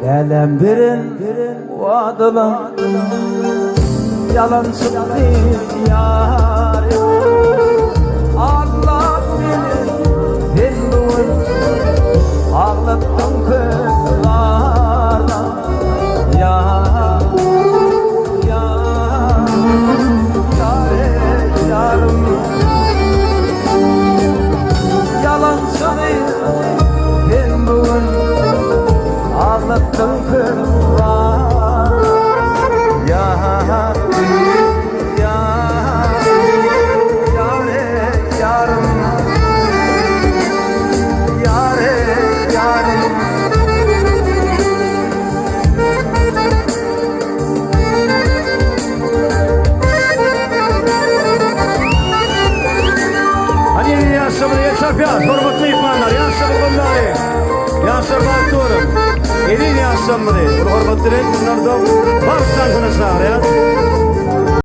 Lelem birin vadılan yalan çıktı yarim. Allah bilir hinduun ağlattım kızlarla. Ya ya yarım yalan çıktı hinduun ağlattım kızlar. Ya ya yare yarım yare yarım. Они меня собрали сопят, горбатные манар, я собрали, я собрал туром. Или я собрали, горбатные, но до барсан